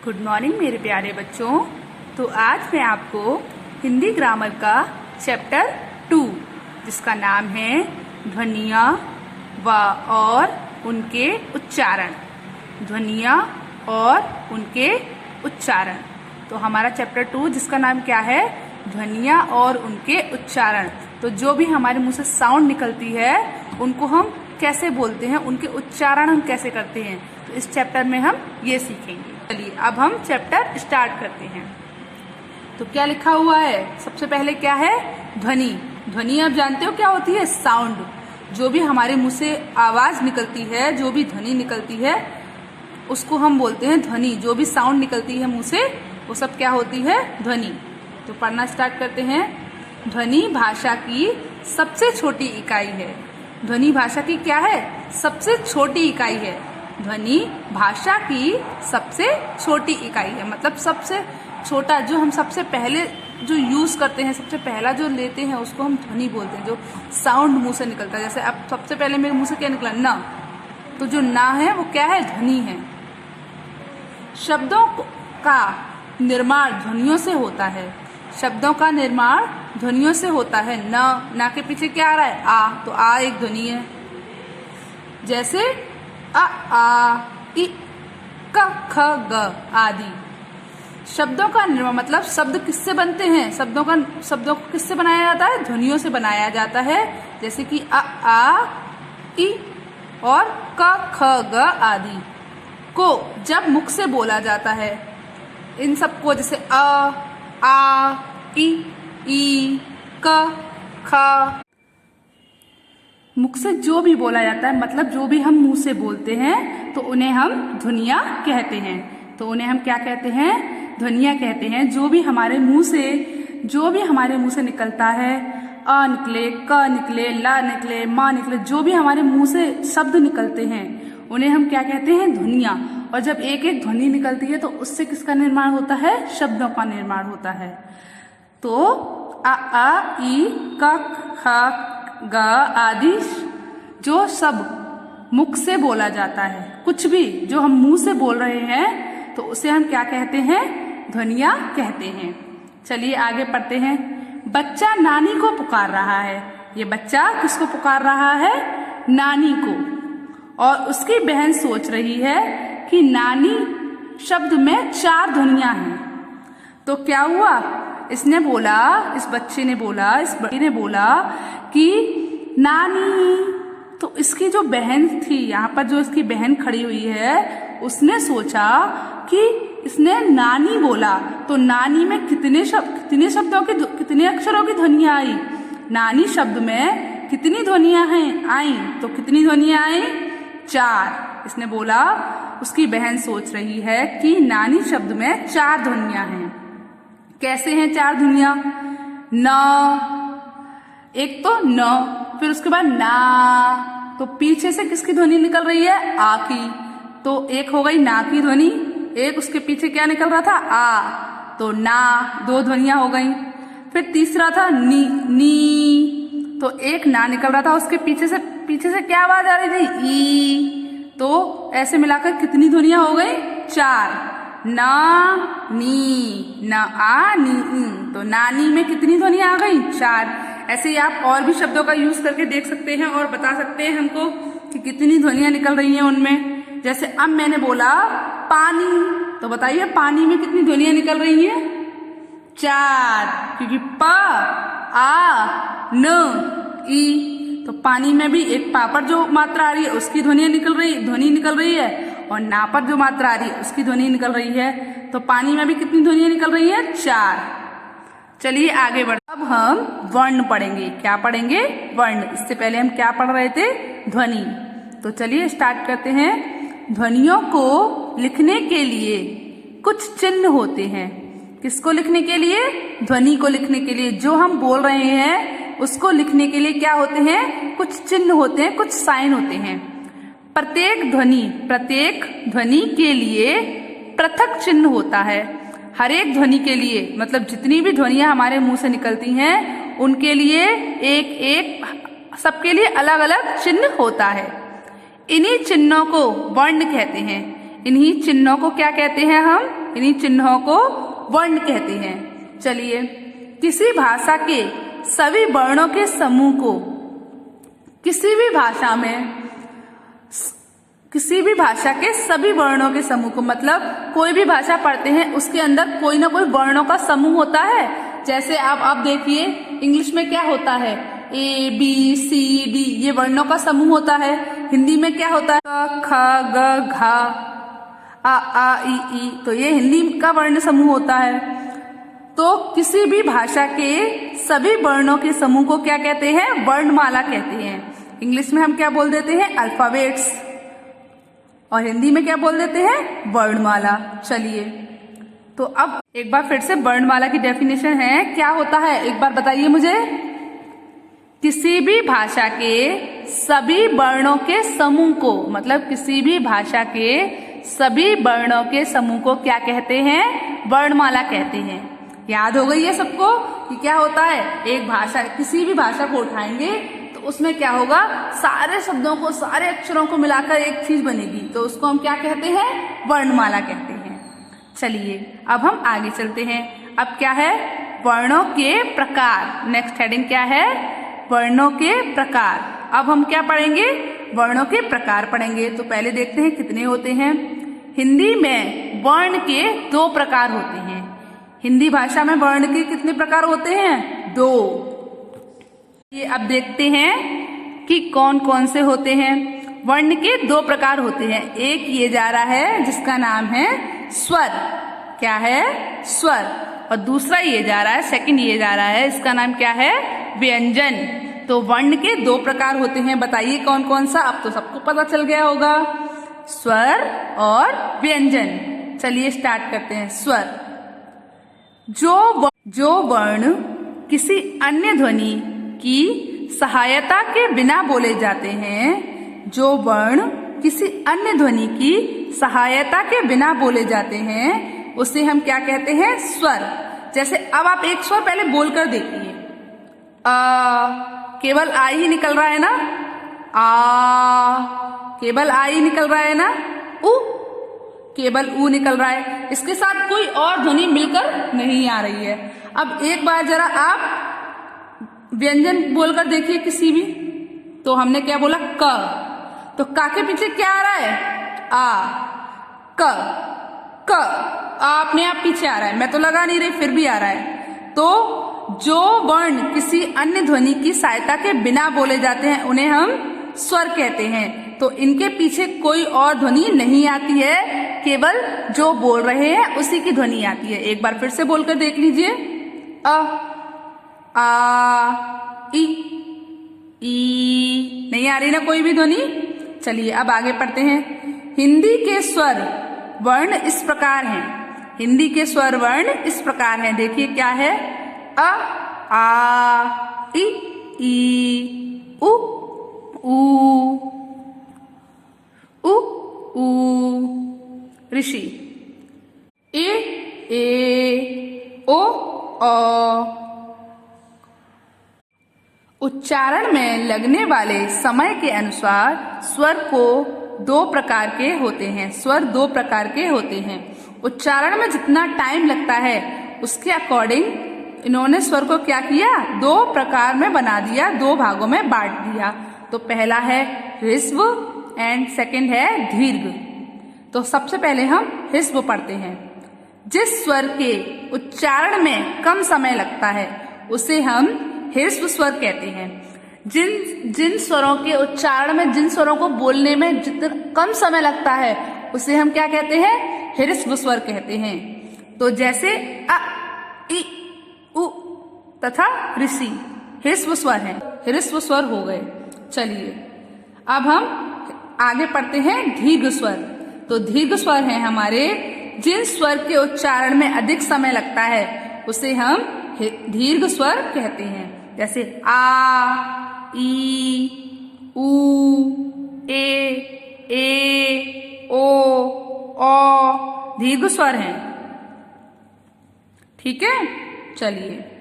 Good morning मेरे प्यारे बच्चों। तो आज मैं आपको हिंदी ग्रामर का चैप्टर 2 जिसका नाम है ध्वनियाँ व और उनके उच्चारण। ध्वनियाँ और उनके उच्चारण। तो हमारा चैप्टर 2 जिसका नाम क्या है, ध्वनियाँ और उनके उच्चारण। तो जो भी हमारे मुंह से साउंड निकलती है उनको हम कैसे बोलते हैं, उनके उच्चारण हम कैसे करते हैं, तो इस चैप्टर में हम ये सीखेंगे। चलिए अब हम चैप्टर स्टार्ट करते हैं। तो क्या लिखा हुआ है, सबसे पहले क्या है, ध्वनि। ध्वनि आप जानते हो क्या होती है, साउंड। जो भी हमारे मुंह से आवाज निकलती है, जो भी ध्वनि निकलती है उसको हम बोलते हैं ध्वनि। जो भी साउंड निकलती है मुंह से वो सब क्या होती है, ध्वनि। तो पढ़ना स्टार्ट करते हैं। ध्वनि भाषा की सबसे छोटी इकाई है। ध्वनि भाषा की क्या है, सबसे छोटी इकाई है। ध्वनि भाषा की सबसे छोटी इकाई है, मतलब सबसे छोटा, जो हम सबसे पहले जो यूज करते हैं, सबसे पहला जो लेते हैं उसको हम ध्वनि बोलते हैं। जो साउंड मुंह से निकलता है, जैसे अब सबसे पहले मेरे मुंह से क्या निकला, ना, तो जो ना है वो क्या है, ध्वनि है। शब्दों का निर्माण ध्वनियों से होता है। शब्दों का निर्माण ध्वनियों से होता है। ना के पीछे क्या आ रहा है, आ, तो आ एक ध्वनि है। जैसे आ, इ, क, ख, ग आदि। शब्दों का निर्माण मतलब शब्द किससे बनते हैं, शब्दों को किससे बनाया जाता है, ध्वनियों से बनाया जाता है। जैसे कि आ, इ और क, ख, ग आदि को जब मुख से बोला जाता है, इन सबको जैसे आ, ई, क, ख, मुख से जो भी बोला जाता है, मतलब जो भी हम मुंह से बोलते हैं तो उन्हें हम ध्वनियाँ कहते हैं। तो उन्हें हम क्या कहते हैं, ध्वनियाँ कहते हैं। जो भी हमारे मुंह से निकलता है, अ निकले, क निकले, ला निकले, मा निकले, जो भी हमारे मुंह से शब्द निकलते हैं उन्हें हम क्या कहते हैं, ध्वनियाँ। और जब एक एक ध्वनि निकलती है तो उससे किसका निर्माण होता है, शब्दों का निर्माण होता है। तो आ, ई, क, ख, ग आदि जो सब मुख से बोला जाता है, कुछ भी जो हम मुंह से बोल रहे हैं तो उसे हम क्या कहते हैं, ध्वनियाँ कहते हैं। चलिए आगे पढ़ते हैं। बच्चा नानी को पुकार रहा है। ये बच्चा किसको पुकार रहा है, नानी को। और उसकी बहन सोच रही है कि नानी शब्द में 4 ध्वनियाँ हैं। तो क्या हुआ, इसने बोला, इस बच्ची ने बोला कि नानी। तो इसकी जो बहन थी, यहाँ पर जो इसकी बहन खड़ी हुई है, उसने सोचा कि इसने नानी बोला तो नानी में कितने अक्षरों की ध्वनियाँ आई, नानी शब्द में कितनी ध्वनियाँ हैं आई, तो कितनी ध्वनियाँ आई, 4। इसने बोला, उसकी बहन सोच रही है कि नानी शब्द में 4 ध्वनियाँ हैं। कैसे हैं 4 ध्वनियाँ, न, एक तो न, फिर उसके बाद ना, तो पीछे से किसकी ध्वनि निकल रही है, आ की, तो एक हो गई ना की ध्वनि। एक उसके पीछे क्या निकल रहा था, आ, तो ना, 2 ध्वनियां हो गई। फिर तीसरा था नी, तो एक ना निकल रहा था, उसके पीछे से क्या आवाज आ रही थी, ई, तो ऐसे मिलाकर कितनी ध्वनियां हो गई, 4। ना, नी, ना, आ, नी, तो नानी में कितनी ध्वनियां आ गई, 4। ऐसे ही आप और भी शब्दों का यूज करके देख सकते हैं और बता सकते हैं हमको कि कितनी ध्वनियां निकल रही हैं उनमें। जैसे अब मैंने बोला पानी, तो बताइए पानी में कितनी ध्वनियां निकल रही हैं, 4, क्योंकि प, आ, न, ई, तो पानी में भी एक पा पर जो मात्रा आ रही है उसकी ध्वनि निकल रही है, और ना पर जो मात्रा आ रही है उसकी ध्वनि निकल रही है। तो पानी में भी कितनी ध्वनियां निकल रही है, 4। चलिए आगे बढ़, अब हम वर्ण पढ़ेंगे। क्या पढ़ेंगे, वर्ण। इससे पहले हम क्या पढ़ रहे थे, ध्वनि। तो चलिए स्टार्ट करते हैं। ध्वनियों को लिखने के लिए कुछ चिन्ह होते हैं। किसको लिखने के लिए, ध्वनि को लिखने के लिए, जो हम बोल रहे हैं उसको लिखने के लिए क्या होते हैं, कुछ चिन्ह होते हैं, कुछ साइन होते हैं। प्रत्येक ध्वनि के लिए पृथक चिन्ह होता है। हर एक ध्वनि के लिए, मतलब जितनी भी ध्वनियां हमारे मुंह से निकलती हैं उनके लिए सबके लिए अलग अलग चिन्ह होता है। इन्हीं चिन्हों को वर्ण कहते हैं। इन्हीं चिन्हों को क्या कहते हैं हम, इन्हीं चिन्हों को वर्ण कहते हैं। चलिए, किसी भाषा के सभी वर्णों के समूह को किसी भी भाषा के सभी वर्णों के समूह को, मतलब कोई भी भाषा पढ़ते हैं उसके अंदर कोई ना कोई वर्णों का समूह होता है। जैसे आप देखिए इंग्लिश में क्या होता है, ए बी सी डी, ये वर्णों का समूह होता है। हिंदी में क्या होता है, क ख ग घ आ ई, तो ये हिंदी का वर्ण समूह होता है। तो किसी भी भाषा के सभी वर्णों के समूह को क्या कहते हैं, वर्णमाला कहते हैं। इंग्लिश में हम क्या बोल देते हैं, अल्फाबेट्स, और हिंदी में क्या बोल देते हैं, वर्णमाला। चलिए, तो अब एक बार फिर से वर्णमाला की डेफिनेशन है, क्या होता है एक बार बताइए मुझे। किसी भी भाषा के सभी वर्णों के समूह को, मतलब किसी भी भाषा के सभी वर्णों के समूह को क्या कहते हैं, वर्णमाला कहते हैं। याद हो गई है सबको कि क्या होता है, एक भाषा, किसी भी भाषा को उठाएंगे तो उसमें क्या होगा, सारे शब्दों को, सारे अक्षरों को मिलाकर एक चीज बनेगी, तो उसको हम क्या कहते हैं, वर्णमाला कहते हैं। चलिए, अब हम आगे चलते हैं। अब क्या है, वर्णों के प्रकार। नेक्स्ट हेडिंग क्या है, वर्णों के प्रकार। अब हम क्या पढ़ेंगे, वर्णों के प्रकार पढ़ेंगे। तो पहले देखते हैं कितने होते हैं। हिंदी में वर्ण के 2 प्रकार होते हैं। हिंदी भाषा में वर्ण के कितने प्रकार होते हैं, 2। ये अब देखते हैं कि कौन कौन से होते हैं। वर्ण के 2 प्रकार होते हैं। एक ये जा रहा है जिसका नाम है स्वर, क्या है, स्वर, और दूसरा ये जा रहा है, सेकंड ये जा रहा है, इसका नाम क्या है, व्यंजन। तो वर्ण के 2 प्रकार होते हैं, बताइए कौन कौन सा। अब तो सबको पता चल गया होगा, स्वर और व्यंजन। चलिए स्टार्ट करते हैं। स्वर, जो वर्ण किसी अन्य ध्वनि की सहायता के बिना बोले जाते हैं, जो वर्ण किसी अन्य ध्वनि की सहायता के बिना बोले जाते हैं, उसे हम क्या कहते हैं, स्वर। जैसे अब आप एक स्वर पहले बोलकर देखिए, केवल आ ही निकल रहा है ना, आ, केवल आ ही निकल रहा है ना, उ, केवल ऊ निकल रहा है, इसके साथ कोई और ध्वनि मिलकर नहीं आ रही है। अब एक बार जरा आप व्यंजन बोलकर देखिए किसी भी, तो हमने क्या बोला, क, तो का के पीछे क्या आ रहा है, आ, क, क, अपने आप पीछे आ रहा है, मैं तो लगा नहीं रही फिर भी आ रहा है। तो जो वर्ण किसी अन्य ध्वनि की सहायता के बिना बोले जाते हैं उन्हें हम स्वर कहते हैं। तो इनके पीछे कोई और ध्वनि नहीं आती है, केवल जो बोल रहे हैं उसी की ध्वनि आती है। एक बार फिर से बोलकर देख लीजिए, अ, आ, ई, नहीं आ रही ना कोई भी ध्वनि। चलिए अब आगे पढ़ते हैं। हिंदी के स्वर वर्ण इस प्रकार हैं। हिंदी के स्वर वर्ण इस प्रकार हैं, देखिए क्या है, अ, आ, ई, उ, ऊ, ऋषि, ए, ओ, उच्चारण में लगने वाले समय के अनुसार स्वर को 2 प्रकार के होते हैं। स्वर 2 प्रकार के होते हैं। उच्चारण में जितना टाइम लगता है उसके अकॉर्डिंग इन्होंने स्वर को क्या किया, 2 प्रकार में बना दिया, 2 भागों में बांट दिया। तो पहला है ह्रस्व एंड सेकंड है दीर्घ। तो सबसे पहले हम ह्रस्व पढ़ते हैं। जिस स्वर के उच्चारण में कम समय लगता है उसे हम ह्रस्व स्वर कहते हैं। जिन स्वरों के उच्चारण में, जिन स्वरों को बोलने में जितना कम समय लगता है उसे हम क्या कहते हैं, ह्रस्व स्वर कहते हैं। तो जैसे अ, इ, उ तथा ऋषि ह्रस्व स्वर हैं, ह्रस्व स्वर हो गए। चलिए अब हम आगे पढ़ते हैं दीर्घ स्वर। तो दीर्घ स्वर हैं हमारे, जिन स्वर के उच्चारण में अधिक समय लगता है उसे हम दीर्घ स्वर कहते हैं। जैसे आ, ई, उ, ए, ओ, दीर्घ स्वर हैं। ठीक है, चलिए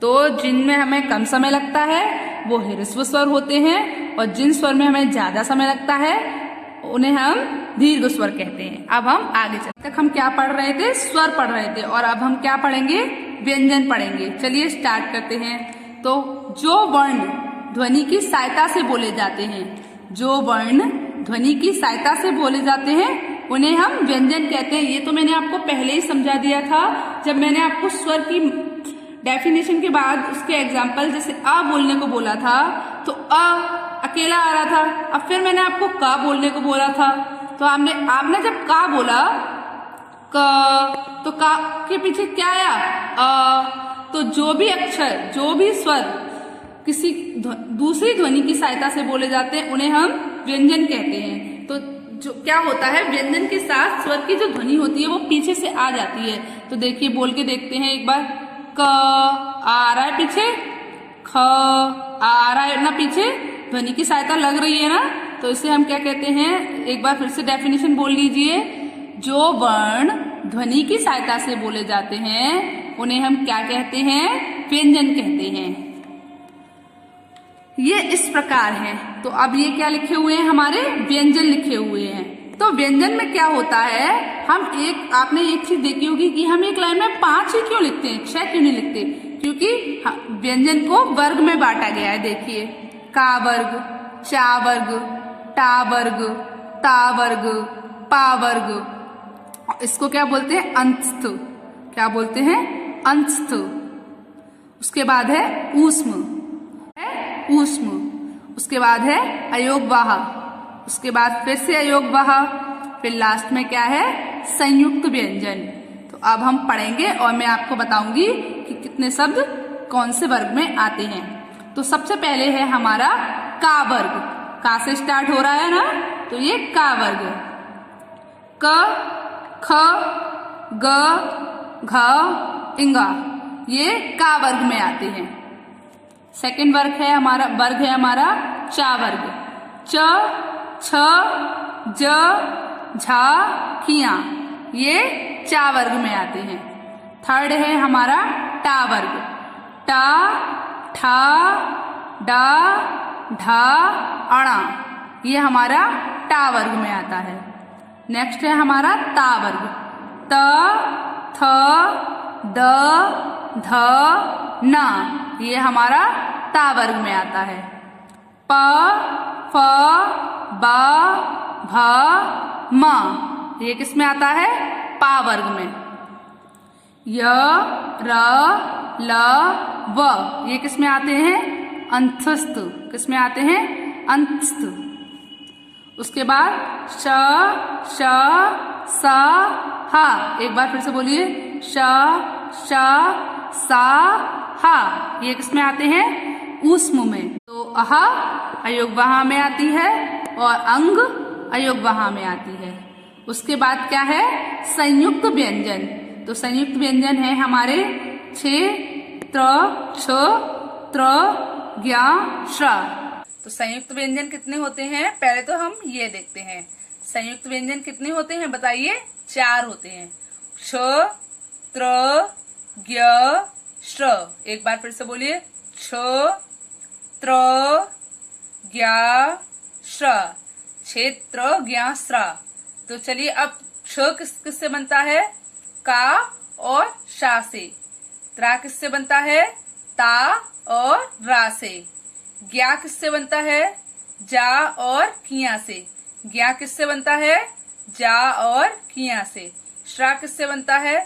तो जिनमें हमें कम समय लगता है वो ह्रस्व स्वर होते हैं, और जिन स्वर में हमें ज्यादा समय लगता है उन्हें हम दीर्घ स्वर कहते हैं। अब हम आगे चलते। तक हम क्या पढ़ रहे थे? स्वर पढ़ रहे थे, और अब हम क्या पढ़ेंगे? व्यंजन पढ़ेंगे। चलिए स्टार्ट करते हैं। तो जो वर्ण ध्वनि की सहायता से बोले जाते हैं, जो वर्ण ध्वनि की सहायता से बोले जाते हैं, उन्हें हम व्यंजन कहते हैं। ये तो मैंने आपको पहले ही समझा दिया था जब मैंने आपको स्वर की डेफिनेशन के बाद उसके एग्जाम्पल, जैसे अ बोलने को बोला था तो अ अकेला आ रहा था। अब फिर मैंने आपको का बोलने को बोला था, तो आपने जब का बोला क, तो का के पीछे क्या आया? अ। तो जो भी अक्षर, जो भी स्वर किसी दूसरी ध्वनि की सहायता से बोले जाते हैं, उन्हें हम व्यंजन कहते हैं। तो जो क्या होता है, व्यंजन के साथ स्वर की जो ध्वनि होती है वो पीछे से आ जाती है। तो देखिए, बोल के देखते हैं एक बार। क आ रहा है पीछे, ख आ रहा है ना पीछे, ध्वनि की सहायता लग रही है ना, तो इसे हम क्या कहते हैं? एक बार फिर से डेफिनेशन बोल लीजिए। जो वर्ण ध्वनि की सहायता से बोले जाते हैं, उन्हें हम क्या कहते हैं? व्यंजन कहते हैं। ये इस प्रकार है। तो अब ये क्या लिखे हुए हैं? हमारे व्यंजन लिखे हुए हैं। तो व्यंजन में क्या होता है, आपने एक चीज देखी होगी कि हम एक लाइन में 5 ही क्यों लिखते हैं, 6 क्यों नहीं लिखते? क्योंकि व्यंजन को वर्ग में बांटा गया है। देखिए, का वर्ग, चा वर्ग, टा वर्ग, ता वर्ग, पा वर्ग। इसको क्या बोलते हैं? अंतस्थ। क्या बोलते हैं? अंतस्थ। उसके बाद है ऊष्म, ऊष्म। उसके बाद है अयोगवाह, उसके बाद फिर से अयोगवाह, फिर लास्ट में क्या है? संयुक्त व्यंजन। तो अब हम पढ़ेंगे और मैं आपको बताऊंगी कि कितने शब्द कौन से वर्ग में आते हैं। तो सबसे पहले है हमारा का वर्ग। का से स्टार्ट हो रहा है ना, तो ये का वर्ग। क, ख, ग, घ, इंगा, ये का वर्ग में आते हैं। सेकेंड वर्ग है हमारा चा वर्ग। च, छ, ज, झा, खिया, ये चा वर्ग में आते हैं। थर्ड है हमारा टा वर्ग। टा, ठा, डा, ढा, अणा, ये हमारा टा वर्ग में आता है। नेक्स्ट है हमारा ता वर्ग। त, थ, द, ध, न, ये हमारा ता वर्ग में आता है। प, फ, ब, भ, म, ये किस में आता है? पा वर्ग में। य, र, ल, व, ये किस में आते हैं? अंतस्थ। किस में आते हैं? अंतस्थ। उसके बाद श, श, स, हा, एक बार फिर से बोलिए। श, श, सा, हा, ये किस में आते हैं? ऊष्म में। तो अह अयोगवाह में आती है और अंग अयोगवाह में आती है। उसके बाद क्या है? संयुक्त व्यंजन। तो संयुक्त व्यंजन है हमारे 6 त्र, छ, त्र, ज्ञ, श्र। तो संयुक्त व्यंजन कितने होते हैं? पहले तो हम ये देखते हैं। संयुक्त व्यंजन कितने होते हैं बताइए? 4 होते हैं। छ, त्र, ज्ञ, श्र। एक बार फिर से बोलिए। छ, त्र, ज्ञ, श्र। क्षेत्र, ज्ञ, श्र। तो चलिए अब छ किससे बनता है? का और शा से। त्रा किससे बनता है? ता और रा से। ज्ञा किससे बनता है? जा और किया से। ज्ञा किससे बनता है? जा और किया से। श्रा किससे बनता है?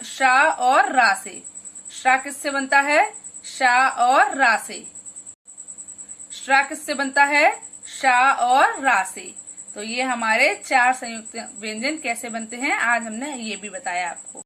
शा और रा से। श्रा किससे बनता है? शा और रा से। श्रा किससे बनता है? शा और रा से। तो ये हमारे 4 संयुक्त व्यंजन कैसे बनते हैं आज हमने ये भी बताया आपको।